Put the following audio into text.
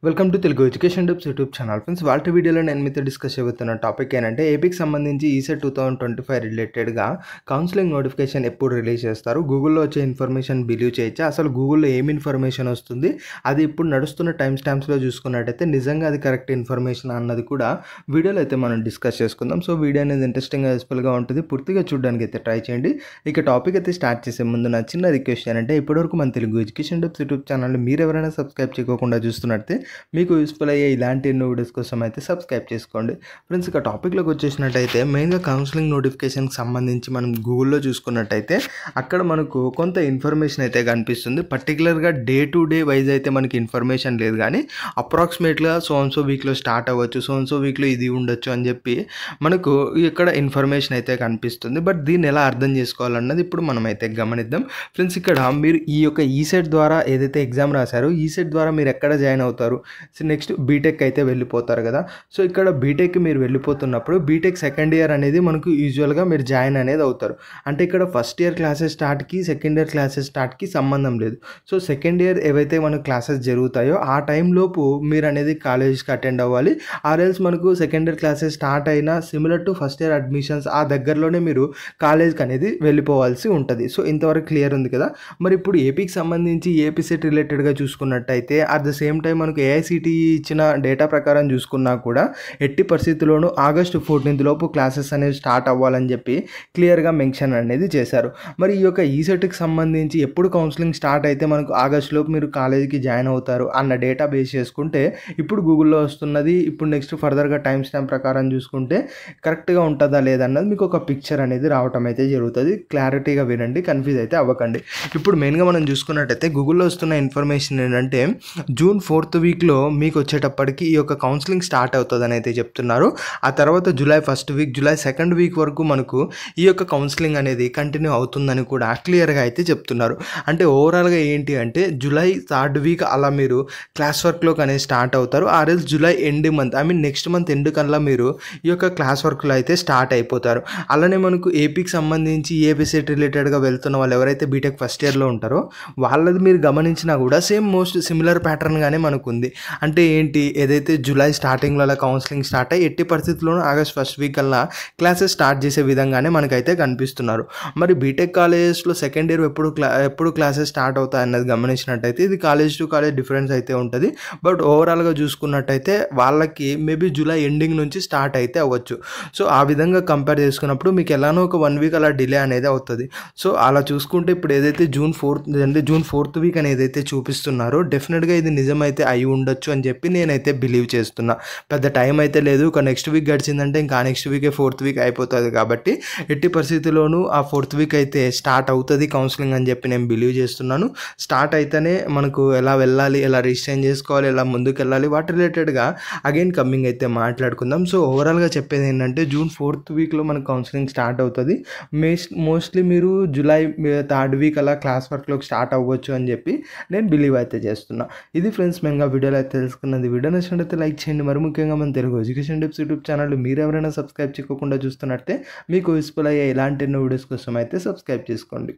Welcome to Telugu education tips YouTube channel. Friends, వాళ్ళ వీడియోలో నేను మీతో డిస్కస్ చేయబోతున్న టాపిక్ ఏంటంటే ఏపీకి సంబంధించి ఈసెట్ 2025 రిలేటెడ్గా కౌన్సిలింగ్ నోటిఫికేషన్ ఎప్పుడు రిలీజ్ చేస్తారు, గూగుల్లో వచ్చే ఇన్ఫర్మేషన్ బిలీవ్ చేయొచ్చా, అసలు గూగుల్లో ఏమి ఇన్ఫర్మేషన్ వస్తుంది, అది ఇప్పుడు నడుస్తున్న టైం స్టాంప్స్లో చూసుకున్నట్టయితే నిజంగా అది కరెక్ట్ ఇన్ఫర్మేషన్ అన్నది కూడా వీడియోలో అయితే మనం డిస్కస్ చేసుకుందాం. సో వీడియో అనేది ఇంట్రెస్టింగ్గా యూస్ఫుల్గా ఉంటుంది, పూర్తిగా చూడడానికి అయితే ట్రై చేయండి. ఇక టాపిక్ అయితే స్టార్ట్ చేసే ముందు నా చిన్న రిక్వెస్ట్ ఏంటంటే ఇప్పటివరకు మన Telugu education tips YouTube channel మీరు ఎవరైనా సబ్స్క్రైబ్ చేయకుండా చూస్తున్నట్టే మీకు యూస్ఫుల్ అయ్యే ఇలాంటి ఎన్నో వీడియోస్ కోసం అయితే సబ్స్క్రైబ్ చేసుకోండి. ఫ్రెండ్స్, ఇక టాపిక్లోకి వచ్చేసినట్టయితే మెయిన్గా కౌన్సిలింగ్ నోటిఫికేషన్కి సంబంధించి మనం గూగుల్లో చూసుకున్నట్టయితే అక్కడ మనకు కొంత ఇన్ఫర్మేషన్ అయితే కనిపిస్తుంది. పర్టికులర్గా డే టు డే వైజ్ అయితే మనకి ఇన్ఫర్మేషన్ లేదు, కానీ అప్రాక్సిమేట్గా సో వీక్లో స్టార్ట్ అవ్వచ్చు, సో వీక్లో ఇది ఉండొచ్చు అని చెప్పి మనకు ఇక్కడ ఇన్ఫర్మేషన్ అయితే కనిపిస్తుంది. బట్ దీన్ని ఎలా అర్థం చేసుకోవాలన్నది ఇప్పుడు మనం అయితే గమనిద్దాం. ఫ్రెండ్స్, ఇక్కడ మీరు ఈ యొక్క ఈసెట్ ద్వారా ఏదైతే ఎగ్జామ్ రాశారో ఈసెట్ ద్వారా మీరు ఎక్కడ జాయిన్ అవుతారు, సో నెక్స్ట్ బీటెక్ అయితే వెళ్ళిపోతారు కదా. సో ఇక్కడ బీటెక్ మీరు వెళ్ళిపోతున్నప్పుడు బీటెక్ సెకండ్ ఇయర్ అనేది మనకు యూజువల్గా మీరు జాయిన్ అనేది అవుతారు. అంటే ఇక్కడ ఫస్ట్ ఇయర్ క్లాసెస్ స్టార్ట్కి సెకండ్ ఇయర్ క్లాసెస్ స్టార్ట్కి సంబంధం లేదు. సో సెకండ్ ఇయర్ ఏవైతే మనకు క్లాసెస్ జరుగుతాయో ఆ టైంలోపు మీరు అనేది కాలేజ్కి అటెండ్ అవ్వాలి. ఆర్ఎల్స్ మనకు సెకండ్ ఇయర్ క్లాసెస్ స్టార్ట్ అయినా similar to first year admissions ఆ దగ్గరలోనే మీరు కాలేజ్కి అనేది వెళ్ళిపోవాల్సి ఉంటుంది. సో ఇంతవరకు క్లియర్ ఉంది కదా. మరి ఇప్పుడు ఏపీకి సంబంధించి ఏపీ సెట్ రిలేటెడ్గా చూసుకున్నట్టయితే అట్ ద సేమ్ టైం మనకు ఏఐసిటి ఇచ్చిన డేటా ప్రకారం చూసుకున్నా కూడా ఎట్టి పరిస్థితుల్లోనూ ఆగస్టు 14 లోపు క్లాసెస్ అనేవి స్టార్ట్ అవ్వాలని చెప్పి క్లియర్గా మెన్షన్ అనేది చేశారు. మరి ఈ యొక్క ఈసెట్కి సంబంధించి ఎప్పుడు కౌన్సిలింగ్ స్టార్ట్ అయితే మనకు ఆగస్టులోపు మీరు కాలేజీకి జాయిన్ అవుతారు అన్న డేటా బేస్ చేసుకుంటే ఇప్పుడు గూగుల్లో వస్తున్నది, ఇప్పుడు నెక్స్ట్ ఫర్దర్గా టైం స్టాంప్ ప్రకారం చూసుకుంటే కరెక్ట్గా ఉంటుందా లేదన్నది మీకు ఒక పిక్చర్ అనేది రావటం అయితే జరుగుతుంది. క్లారిటీగా వినండి, కన్ఫ్యూజ్ అయితే అవ్వకండి. ఇప్పుడు మెయిన్గా మనం చూసుకున్నట్టయితే గూగుల్లో వస్తున్న ఇన్ఫర్మేషన్ ఏంటంటే జూన్ 4th వీక్లో మీకు వచ్చేటప్పటికి ఈ యొక్క కౌన్సిలింగ్ స్టార్ట్ అవుతుందని అయితే చెప్తున్నారు. ఆ తర్వాత July 1st week, July 2nd week వరకు మనకు ఈ యొక్క కౌన్సిలింగ్ అనేది కంటిన్యూ అవుతుందని కూడా క్లియర్గా అయితే చెప్తున్నారు. అంటే ఓవరాల్గా ఏంటి అంటే జూలై 3rd వీక్ అలా మీరు క్లాస్ వర్క్లోకి అనేది స్టార్ట్ అవుతారు. ఆర్ఎల్స్ July end month next month end కల్లా మీరు ఈ యొక్క క్లాస్ వర్క్లో అయితే స్టార్ట్ అయిపోతారు. అలానే మనకు ఏపీకి సంబంధించి ఏపీ సెట్ రిలేటెడ్గా వెళ్తున్న వాళ్ళు ఎవరైతే బీటెక్ ఫస్ట్ ఇయర్లో ఉంటారో వాళ్ళది మీరు గమనించినా కూడా సేమ్ మోస్ట్ సిమిలర్ ప్యాటర్న్గానే మనకు ఉంది. అంటే ఏంటి, ఏదైతే జూలై స్టార్టింగ్లో అలా కౌన్సిలింగ్ స్టార్ట్ అయ్యి ఎట్టి పరిస్థితుల్లోనూ ఆగస్ట్ 1st వీక్ అలా క్లాసెస్ స్టార్ట్ చేసే విధంగానే మనకైతే కనిపిస్తున్నారు. మరి బీటెక్ కాలేజెస్లో సెకండ్ ఇయర్ ఎప్పుడు క్లాసెస్ స్టార్ట్ అవుతాయి అన్నది గమనించినట్టయితే ఇది కాలేజ్ టు కాలేజ్ డిఫరెన్స్ అయితే ఉంటుంది. బట్ ఓవరాల్గా చూసుకున్నట్టయితే వాళ్ళకి మేబీ జూలై ఎండింగ్ నుంచి స్టార్ట్ అయితే అవ్వచ్చు. సో ఆ విధంగా కంపేర్ చేసుకున్నప్పుడు మీకు ఎలానో ఒక 1 వీక్ అలా డిలే అనేది అవుతుంది. సో అలా చూసుకుంటే ఇప్పుడు ఏదైతే జూన్ 4th వీక్ అనేది అయితే చూపిస్తున్నారో డెఫినెట్గా ఇది నిజమైతే అయి ఉండొచ్చు అని చెప్పి నేనైతే బిలీవ్ చేస్తున్నా. పెద్ద టైం అయితే లేదు, ఒక నెక్స్ట్ వీక్ గడిచిందంటే ఇంకా నెక్స్ట్ వీకే 4th వీక్ అయిపోతుంది. కాబట్టి ఎట్టి పరిస్థితుల్లోనూ ఆ 4th వీక్ అయితే స్టార్ట్ అవుతుంది కౌన్సిలింగ్ అని చెప్పి నేను బిలీవ్ చేస్తున్నాను. స్టార్ట్ అయితేనే మనకు ఎలా వెళ్ళాలి, ఎలా రిజిస్టర్ చేసుకోవాలి, ఎలా ముందుకు వెళ్ళాలి వాటి రిలేటెడ్గా అగైన్ కమింగ్ అయితే మాట్లాడుకుందాం. సో ఓవరాల్గా చెప్పేది ఏంటంటే జూన్ 4th వీక్లో మనకు కౌన్సిలింగ్ స్టార్ట్ అవుతుంది. మోస్ట్లీ మీరు జూలై 3rd వీక్ అలా క్లాస్ వర్క్లోకి స్టార్ట్ అవ్వచ్చు అని చెప్పి నేను బిలీవ్ అయితే చేస్తున్నా. ఇది ఫ్రెండ్స్ మెయిన్గా వీడియోలో అయితే తెలుసుకున్నది. వీడియో నచ్చినట్లయితే లైక్ చేయండి. మరి ముఖ్యంగా మన Telugu education tips YouTube channel మీరు ఎవరైనా సబ్స్క్రైబ్ చేయకుండా చూస్తున్నట్టే మీకు యూస్ఫుల్ అయ్యే ఇలాంటి ఎన్నో వీడియోస్ కోసం అయితే సబ్స్క్రైబ్ చేసుకోండి.